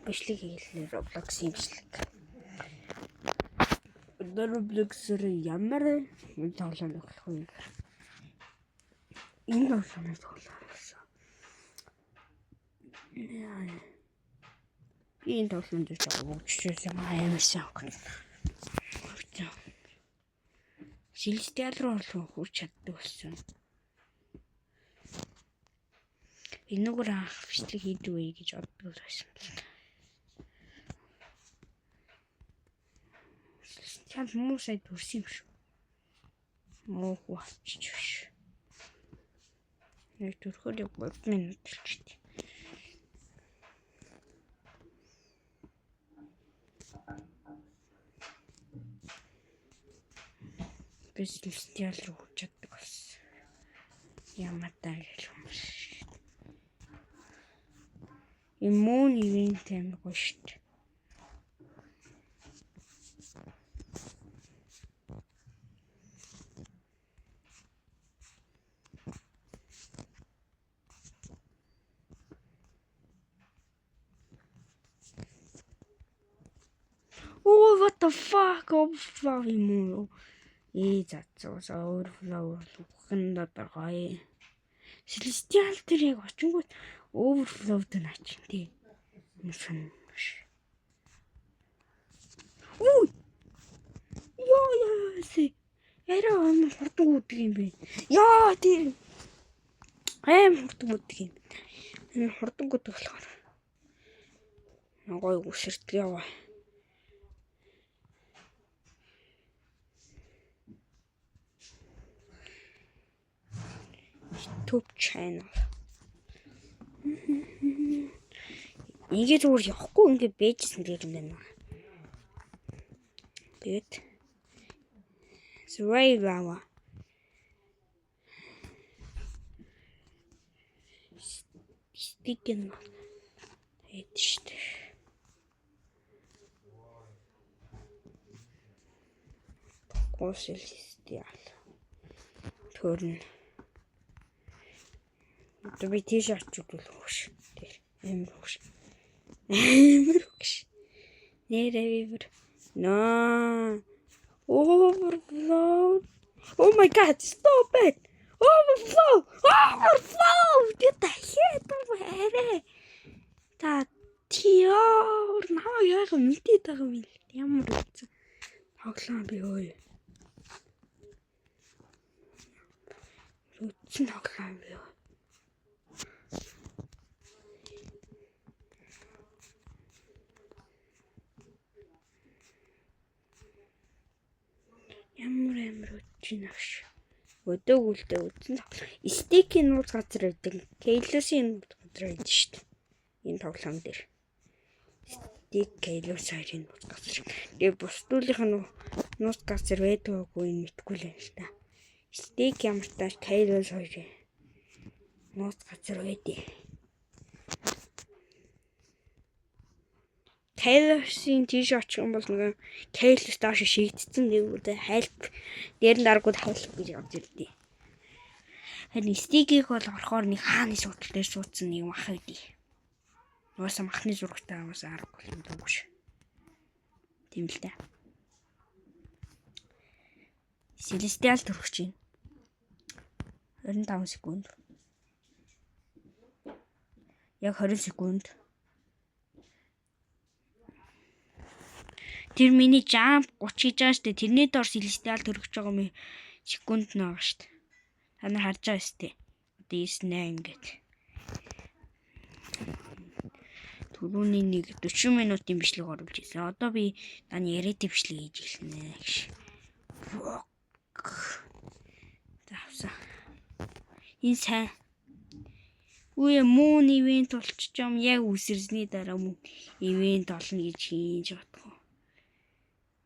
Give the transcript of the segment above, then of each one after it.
бичлэг хийлээ Roblox-ийн бичлэг. Roblox-ээр ямар тоглоом тоглох вэ? Энэ тоглоомыг тоглосон. Энэ тоглоомд жишээ амарсан охин. Celestial руу хурж чаддаг болсон. Энэгээр анх бичлэг хийдэг вэ гэж боддог байсан. Celestial муу сая төрсөн юм шүү. Муу хвачиж биш. Яг төрхөөр яг 30 минут болчихсон. Celestial руу хурж чаддаг болсон. Ямар таа гэх юм шиг. Иммун ивент амиг гоё шүү дээ. Oh, what the fuck? Overflow иммун. Overflow хэнда байгаа. Celestial тэр яг очингууд Overflow дэ нач тий. Мөн. Үй. Яа. Яраа хурдан үүдэг юм бэ. Яа тий. Хурдан үүдэг юм. Энэ хурдан үүдэг болохоор. Гой үсэрдэг яваа. YouTube channel. Игээ зүгээр явахгүй ингээ бэжсэн дээр юм байна. Good. Survival. Стикэн. Эдштэй. Celestial. Төрн. Би тийш очиж өгөх. Эмэр өгш. Нэрээр. No. Overflow. Oh my god, stop it. Overflow. Get the shit away. Та тиор наа яг мэдээд байгаа юм. Ямар үгүй. Тоглоом би өө. Үтсэн тоглоом би. Ямар үтчинаш. Өдөг үлдээ үтсэн. Стикийн нууц газар байдаг. Кейлосийн нууц газар байдаг шүү дээ. Энэ тоглоом дээр. Стик кейлос хоёрын нууц газар. Тэгээ бусдуулынх нь нууц газар байдаггүй энэ мэдгүй л юм л та. Стик ямар тааш кейлос хоёрын нууц газар байдیں۔ Кейлосийн тийш очих юм бол нэг кейлос доош шигдсэн нэг хайлт дээр нь даргууд хайлт гэж явж ирдээ. Харин стикийг бол орохоор нэг хааны суудлын дээр суудсан нэг мах байдیں۔ Нуусаа махны зурагтай аваас аргагүй юм дууш. Тийм л дээ. Celestial төрөгч юм. 25 секунд. Яг 20 секунд. Тэр миний jump 30 гэж байгаа штэ. Тэрний дор Celestial төрөгч байгаа юм секунд нь байгаа штэ. Та нар харж байгаа штэ. Одоо 9 ингээд. Түрүүний нэг 40 минутын бичлэг оруулж ирсэн. Одоо би таны яриатай бичлэг хийж эхэлнэ гэж. Тавса. Энэ сайн. Үе мөн ивент болчих юм яг үсэрсний дараа мөн ивент олно гэж хийж бодгоо.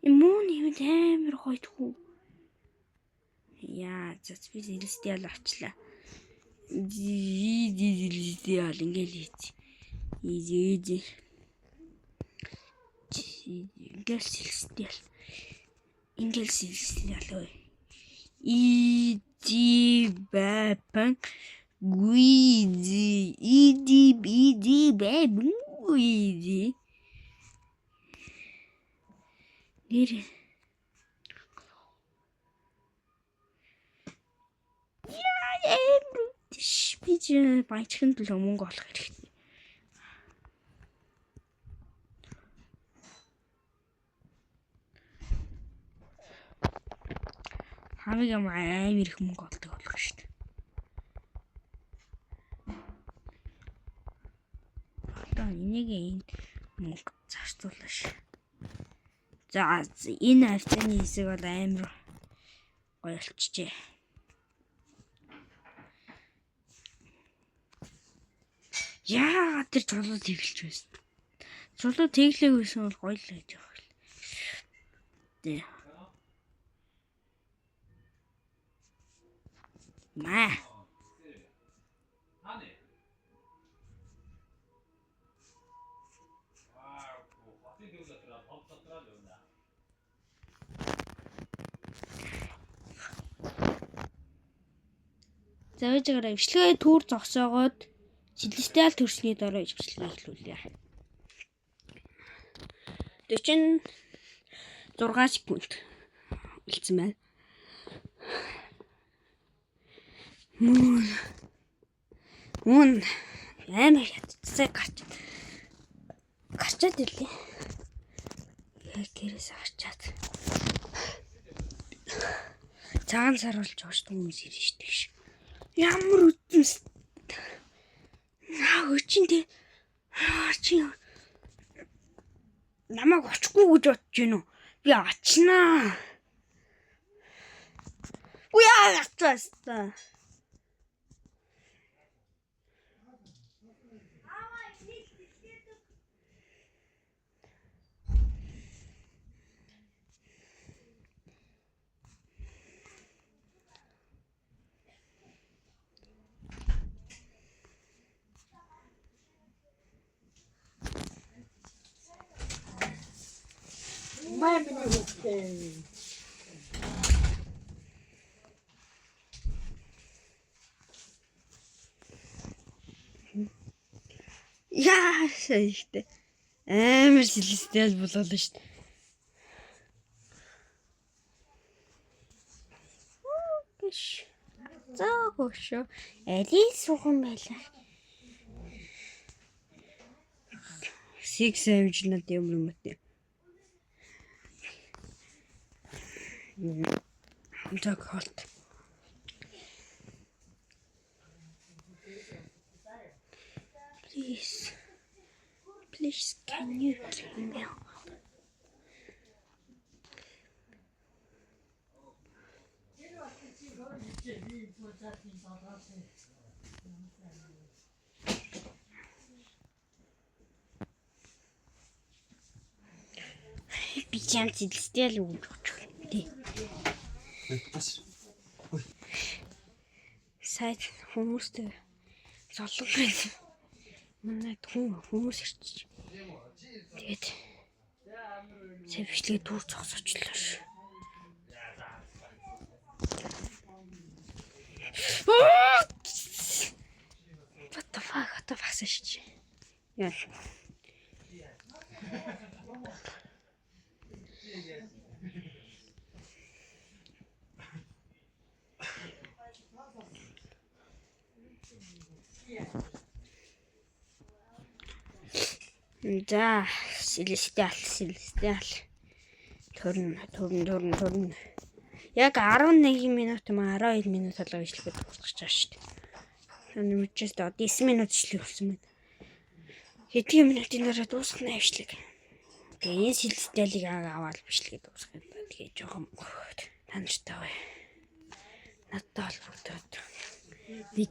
Энэ мөн ивент амар гоёдгүй. Яа, зас би Celestial авчлаа. Celestial ингээл хийц. Easy. Ингээл Celestial. Easy бапан. Guidi, idi, bidi, baby, guidi. Нэр би ч баячхан төлөө мөнгө олох хэрэгтэй. Хамиг амар их мөнгө олдог болох шүү дээ. Одоо энийг энд мөнгө зарцуулна ш. За энэ хавцааны хэсэг бол амар гоё болчихжээ. Яагаад тэр цолоо тэглэж байсан? Цолоо тэглээг байсан бол гоё л гэж байгаа юм. Тэ. Маа. Завжаараа ивчлэгээ түүр зогсоогоод Celestial төрсний дараа ивчлэгээ эхлүүлье. 46 секунд үлдсэн байна. Мөн амар ятцаа гарчаад ирлээ. Гэрээс гарчаад. Цагаан сар болж байгаа шүү дээ хүмүүс ирж штеп ш. Ямар үтмс. Өчин тэ. Чи намайг очихгүй гэж бодож гин үү? Би очноо. Уяа гацсан. Май миний хүүхдээ. Яа шийдэ. Амар Celestial болоо шүү дээ. Биш. За хөшөө. Алий суухан байлаа. 6 амжнаад юм уу? Так вот. Please, can you give me a би чам Celestial өгч тий. Сайд хүмүүстэй золог байсан. Манай хүмүүс ирчих. Тэгээд сэвчлээ дүр зогсоочлоо ш. What the fuck шиж. Яа. За, Celestial. Төрн. Яг 11 минут юм 12 минут болоо ижилхэд дуусгаж байгаа шүү дээ. Нэмжээс одоо 9 минут ижилх болсон байна. Хэдэн минутын дараа дуусгана ижилх. Тэгээ энэ Celestial-ыг аваад бичлэгээ дуусгах юм байна. Тэгээ жоохон танартай бай. Надтай холбогдоод би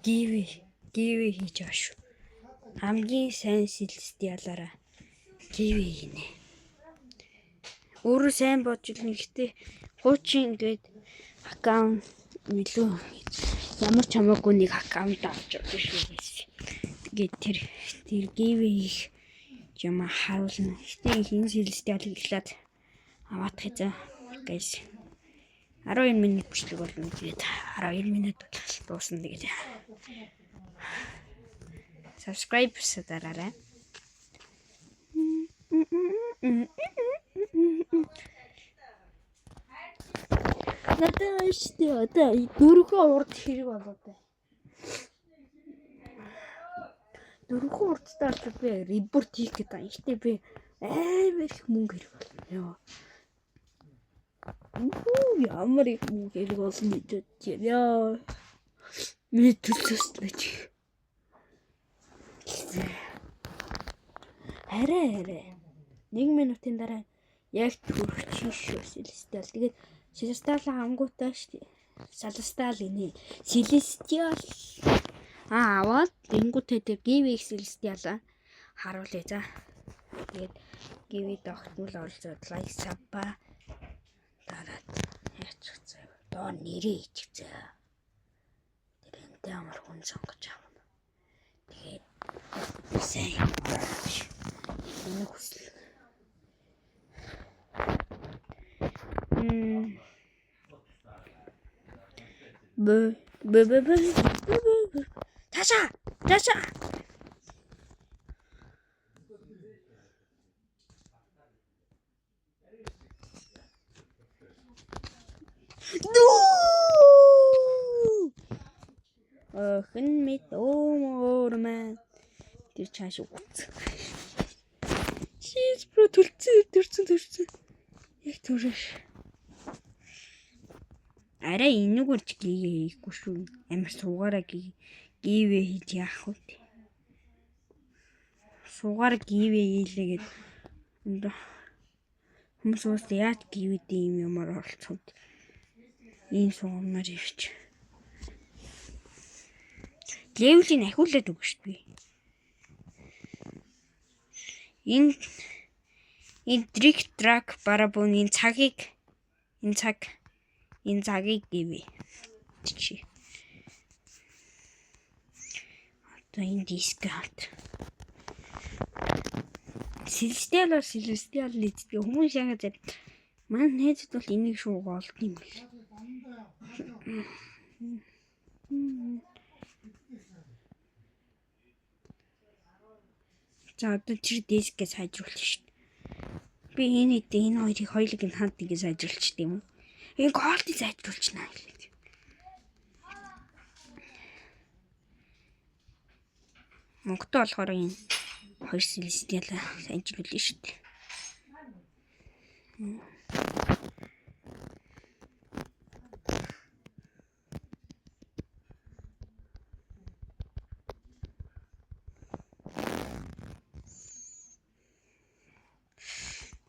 give хийж байгаа шүү. Хамгийн сайн Celestial-аараа give гинэ. Өөрөө сайн бодж илнэ гэхдээ хуучин ингээд аккаунт илүү ямар ч хамаагүй нэг аккаунт авч байгаа шүү. Тэгээд тэр give их юм харуулна. Гэтэ энэ Celestial-ыг ирлээд аваад хэзээ guys 12 минут бичлэг болно. Тэгээд 12 минут дуусна тэгээд subscribe дараарай. Надад штэ одоо дөрөвхөн урд хэрэг болоод байна. Дөрөвхөн урдтай бол би реборт хийх гэдэг юм штэ би амар их мөнгө хэрэг болно. Яа. Ямар их мөнгө хэрэг болно гэдэг чинь яа. Миний төлөвлөж. Арай. 1 минутын дараа яг төрөх шүү Celestial. Тэгээд Celestial хангуутай шүү. Celestial ini. Celestial. Аваад тэнгуүтэй тэр Give Celestial харуулъя за. Тэгээд Give тогтмол оролцоод like сабба дараад яачих зав. Доо нэрээ ичих зав. Тэрэнтэй амар хүн сонгож авна. Тэгээд сайн. Энэ хүсэл. Таша. Хэн мэд оомормаа тэр чааш үгц. Шийс про төрсөн. Яг төрөш. Арай энэгээр ч гээхгүй шүү. Амар суугаараа гээвэ хийж яах вэ? Суугаар гээвэ хийлээгээд хүмүүс уус яаж гээвэд юм ямар оролцоод ийм суугамаар ирч. Левлийн ахиулаад өгнө шүү дээ. Энэ дрик трак барабон энэ цагийг гээвэ. Чи. Одоо энэ дискаут. Celestial нийцдэг хүмүүс яагаад зэрэг маань найзад бол энийг шуугаа олд юм бэл. За одоо тэр дискээ сайжруулах шүү дээ. Би энэ хоёрыг хоёулыг нь ханд ингэ сайжруулчих тийм үү? Энэ голдыг сайжруулчихна гэлээ. Монгол болохоор энэ хоёр Celestial сайжруулна шүү дээ.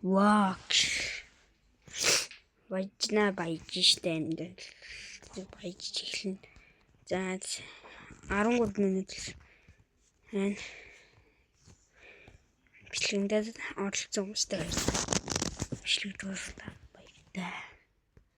Вау. Баяж штэ энэ. Баяж эхлэн. За 13 минут. Ань. Бичлэгэндээ оролцсон хүмүүстэй баярлалаа. Бичлэг дуусна. Баярлалаа.